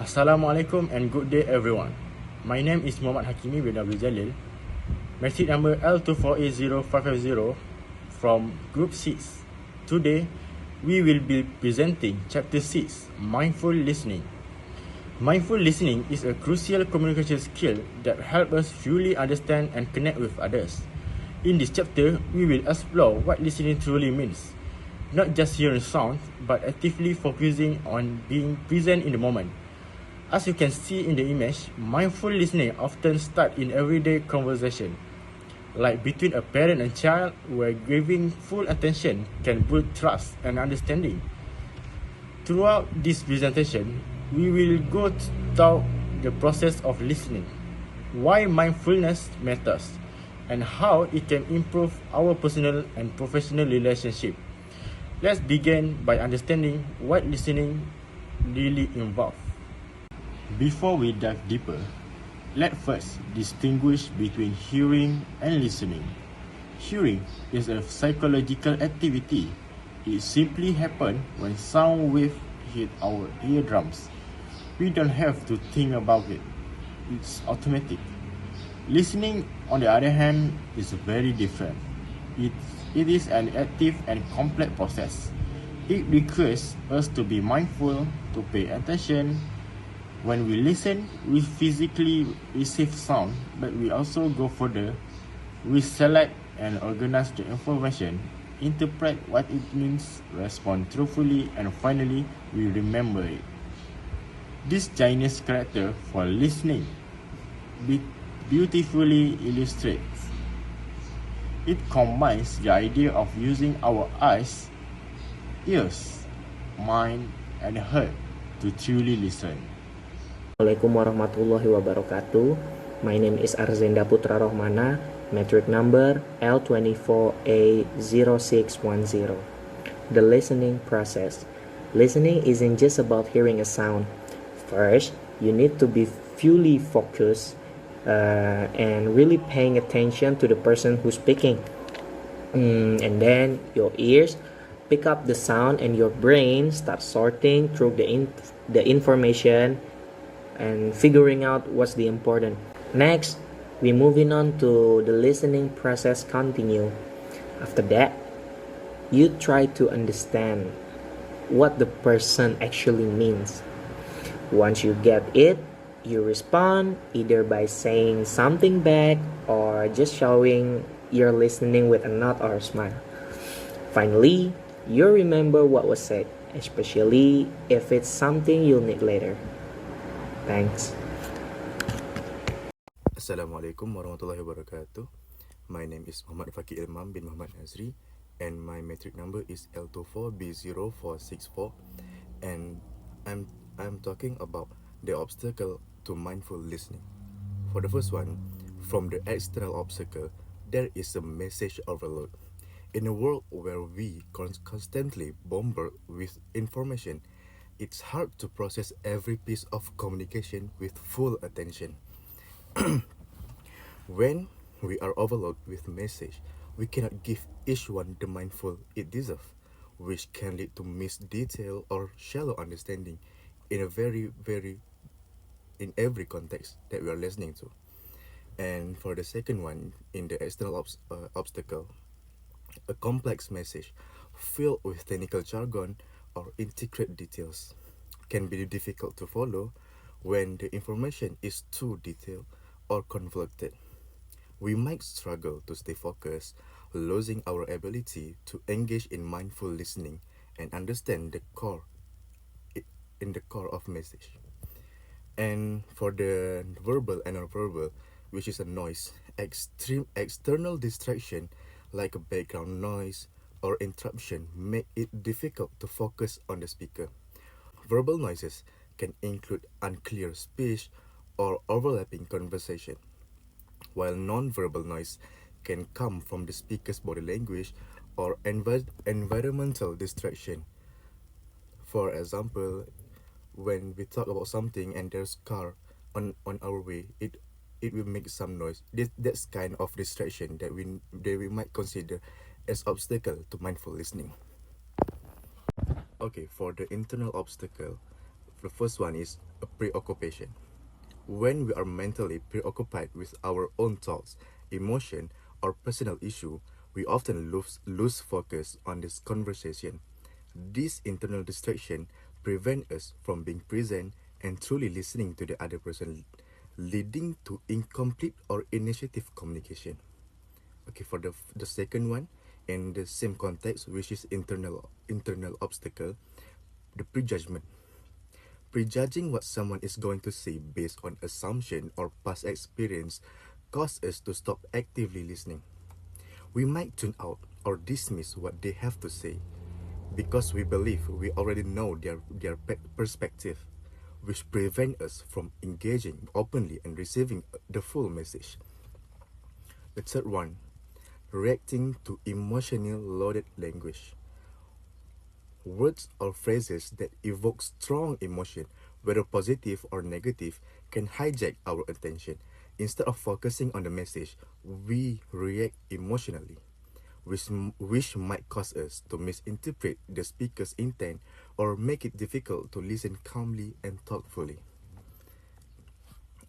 Assalamualaikum and good day everyone. My name is Muhammad Hakimi bin Abdul Jalil, message number L2480550 from Group 6. Today, we will be presenting Chapter 6, Mindful Listening. Mindful listening is a crucial communication skill that helps us fully understand and connect with others. In this chapter, we will explore what listening truly means. Not just hearing sound, but actively focusing on being present in the moment. As you can see in the image, mindful listening often starts in everyday conversation, like between a parent and child, where giving full attention can build trust and understanding. Throughout this presentation, we will go through the process of listening, why mindfulness matters, and how it can improve our personal and professional relationship. Let's begin by understanding what listening really involves. Before we dive deeper, let's first distinguish between hearing and listening. Hearing is a psychological activity. It simply happens when sound waves hit our eardrums. We don't have to think about it. It's automatic. Listening, on the other hand, is very different. It is an active and complex process. It requires us to be mindful, to pay attention. When we listen, we physically receive sound, but we also go further. We select and organize the information, interpret what it means, respond truthfully, and finally, we remember it. This Chinese character for listening beautifully illustrates. It combines the idea of using our eyes, ears, mind, and heart to truly listen. Assalamualaikum warahmatullahi wabarakatuh. My name is Arzenda Putra Rohmana, metric number L24A0610. The listening process. Listening isn't just about hearing a sound. First, you need to be fully focused and really paying attention to the person who's speaking. And then your ears pick up the sound and your brain starts sorting through the information and figuring out what's the important. Next, we moving on to the listening process continue. After that, you try to understand what the person actually means. Once you get it, you respond either by saying something back or just showing you're listening with a nod or a smile. Finally, you remember what was said, especially if it's something you'll need later. Thanks. Assalamualaikum warahmatullahi wabarakatuh. My name is Muhammad Fakir Ilmam bin Muhammad Nazri, and my metric number is L24B0464, and I'm talking about the obstacle to mindful listening. For the first one, from the external obstacle, there is a message overload. In a world where we constantly bombard with information, it's hard to process every piece of communication with full attention. When we are overloaded with message, we cannot give each one the mindful it deserves, which can lead to missed detail or shallow understanding in in every context that we are listening to. And for the second one, in the external obstacle, a complex message filled with technical jargon or intricate details can be difficult to follow when the information is too detailed or convoluted. We might struggle to stay focused, losing our ability to engage in mindful listening and understand in the core of message. And for the verbal and nonverbal, which is a noise, extreme external distraction like a background noise or interruption make it difficult to focus on the speaker. Verbal noises can include unclear speech or overlapping conversation, while non-verbal noise can come from the speaker's body language or environmental distraction. For example, when we talk about something and there's car on our way, it will make some noise. That's kind of distraction that we might consider as obstacle to mindful listening. Okay, for the internal obstacle, The first one is a preoccupation. When we are mentally preoccupied with our own thoughts, emotion, or personal issue, we often lose focus on this conversation. This internal distraction prevents us from being present and truly listening to the other person, leading to incomplete or initiative communication. Okay, for the second one, in the same context, which is internal obstacle, the prejudgment. Prejudging what someone is going to say based on assumption or past experience causes us to stop actively listening. We might tune out or dismiss what they have to say because we believe we already know their perspective, which prevent us from engaging openly and receiving the full message. The third one, reacting to emotional loaded language. Words or phrases that evoke strong emotion, whether positive or negative, can hijack our attention. Instead of focusing on the message, we react emotionally, which might cause us to misinterpret the speaker's intent or make it difficult to listen calmly and thoughtfully.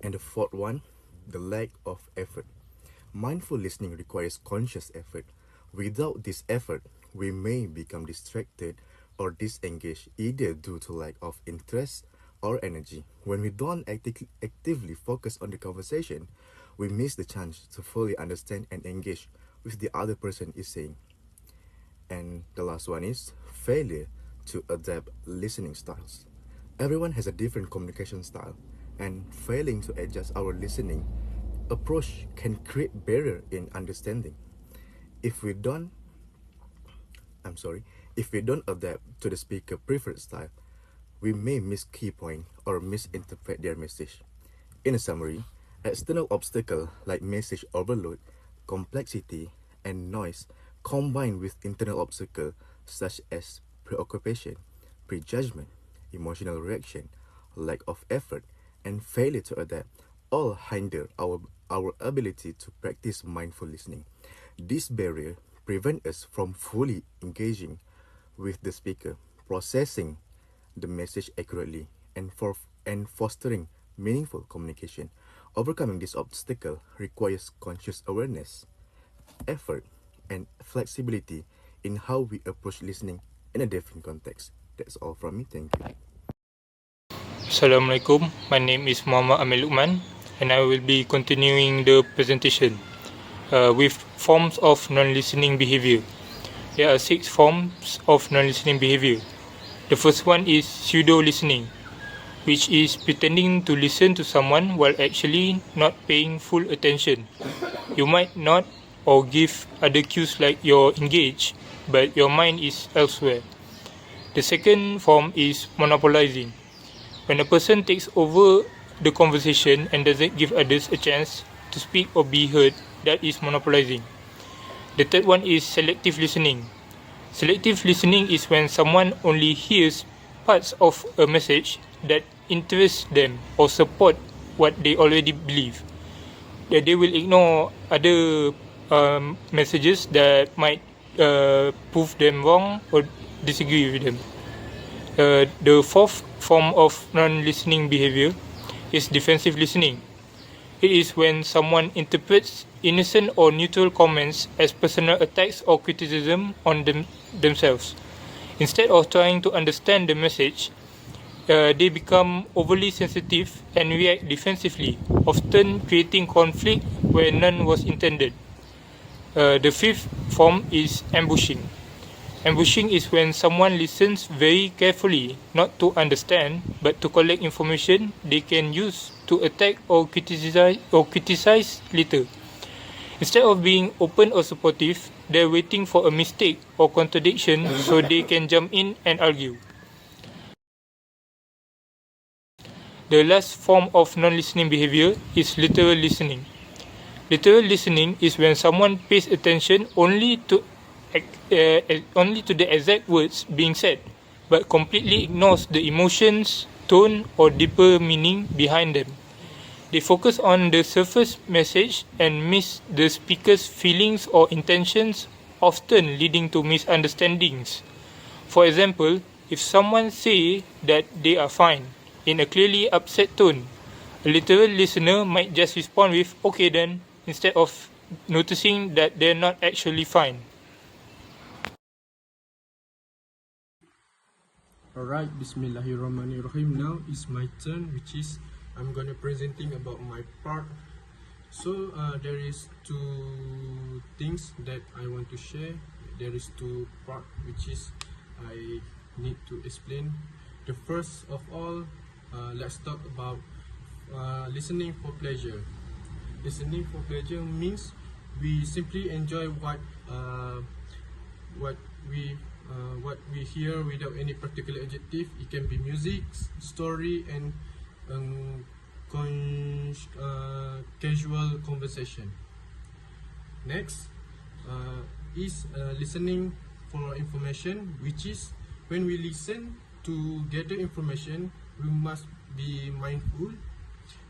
And the fourth one, the lack of effort. Mindful listening requires conscious effort. Without this effort, we may become distracted or disengaged either due to lack of interest or energy. When we don't actively focus on the conversation, we miss the chance to fully understand and engage with the other person is saying. And the last one is failure to adapt listening styles. Everyone has a different communication style, and failing to adjust our listening approach can create barrier in understanding. If we don't adapt to the speaker preferred style, we may miss key point or misinterpret their message. In a summary, external obstacles like message overload, complexity, and noise combined with internal obstacles such as preoccupation, prejudgment, emotional reaction, lack of effort, and failure to adapt all hinder our ability to practice mindful listening. This barrier prevent us from fully engaging with the speaker, processing the message accurately, and fostering meaningful communication. Overcoming this obstacle requires conscious awareness, effort, and flexibility in how we approach listening in a different context. That's all from me. Thank you. Assalamualaikum. My name is Muhammad Amir Luqman, and I will be continuing the presentation with forms of non-listening behavior. There are 6 forms of non-listening behavior. The first one is pseudo-listening, which is pretending to listen to someone while actually not paying full attention. You might not or give other cues like you're engaged, but your mind is elsewhere. The second form is monopolizing. When a person takes over the conversation and doesn't give others a chance to speak or be heard, that is monopolizing. The third one is selective listening. Selective listening is when someone only hears parts of a message that interest them or support what they already believe. That they will ignore other messages that might prove them wrong or disagree with them. The fourth form of non-listening behavior is defensive listening. It is when someone interprets innocent or neutral comments as personal attacks or criticism on themselves. Instead of trying to understand the message, they become overly sensitive and react defensively, often creating conflict where none was intended. The fifth form is ambushing. Ambushing is when someone listens very carefully, not to understand, but to collect information they can use to attack or criticize later. Instead of being open or supportive, they're waiting for a mistake or contradiction so they can jump in and argue. The last form of non-listening behavior is literal listening. Literal listening is when someone pays attention only to the exact words being said, but completely ignores the emotions, tone, or deeper meaning behind them. They focus on the surface message and miss the speaker's feelings or intentions, often leading to misunderstandings. For example, if someone says that they are fine, in a clearly upset tone. A literal listener might just respond with "okay then," instead of noticing that they're not actually fine. Alright, Bismillahirrahmanirrahim. Now is my turn, which is I'm gonna presenting about my part. So there is two things that I want to share. There is two part which is I need to explain. The first of all, let's talk about listening for pleasure. Listening for pleasure means we simply enjoy what we hear without any particular adjective. It can be music, story, and casual conversation. Next is listening for information, which is when we listen to gather information, we must be mindful,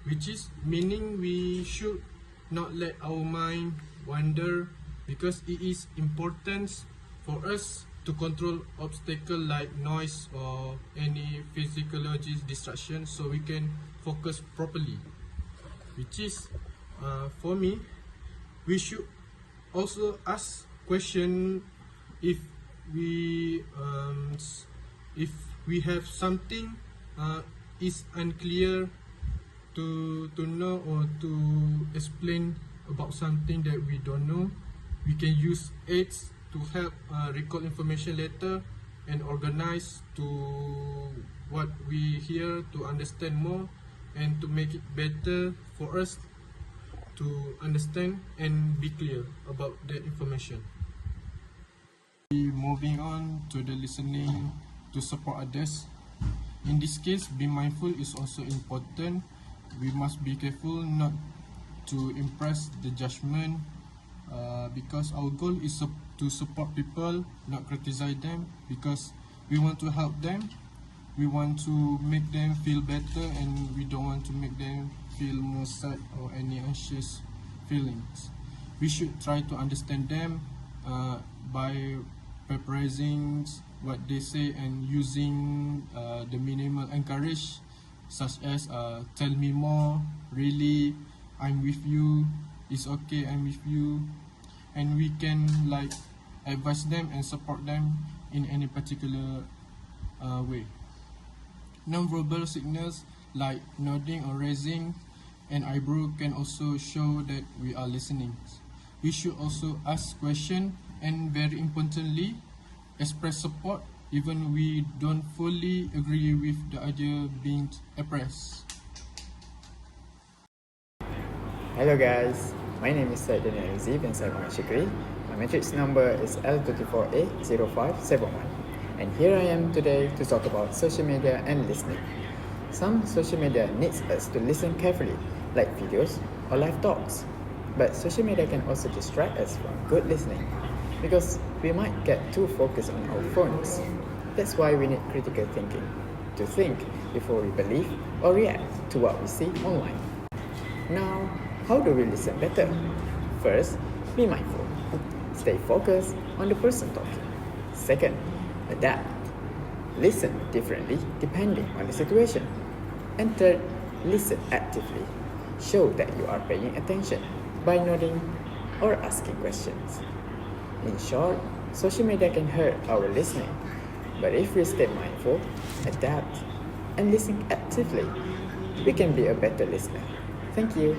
which is meaning we should not let our mind wander, because it is important for us to control obstacle like noise or any physiological distraction, so we can focus properly. Which is for me, we should also ask question if we have something is unclear to know or to explain about something that we don't know. We can use aids to help recall information later and organize to what we hear to understand more and to make it better for us to understand and be clear about that information. Moving on to the listening to support others. In this case, be mindful is also important. We must be careful not to impress the judgment, because our goal is to support people, not criticize them, because we want to help them, we want to make them feel better, and we don't want to make them feel more sad or any anxious feelings. We should try to understand them by paraphrasing what they say and using the minimal encourage, such as tell me more, really, I'm with you, it's okay, I'm with you. And we can like advise them and support them in any particular way. Non-verbal signals like nodding or raising an eyebrow can also show that we are listening. We should also ask questions and, very importantly, express support even we don't fully agree with the idea being expressed. Hello guys, my name is Syed Daniel Azib bin Syed Muhammad Shikri. My matrix number is L24A0571, and here I am today to talk about social media and listening. Some social media needs us to listen carefully, like videos or live talks. But social media can also distract us from good listening, because we might get too focused on our phones. That's why we need critical thinking, to think before we believe or react to what we see online. Now, how do we listen better? First, be mindful. Stay focused on the person talking. Second, adapt. Listen differently depending on the situation. And third, listen actively. Show that you are paying attention by nodding or asking questions. In short, social media can hurt our listening, but if we stay mindful, adapt, and listen actively, we can be a better listener. Thank you.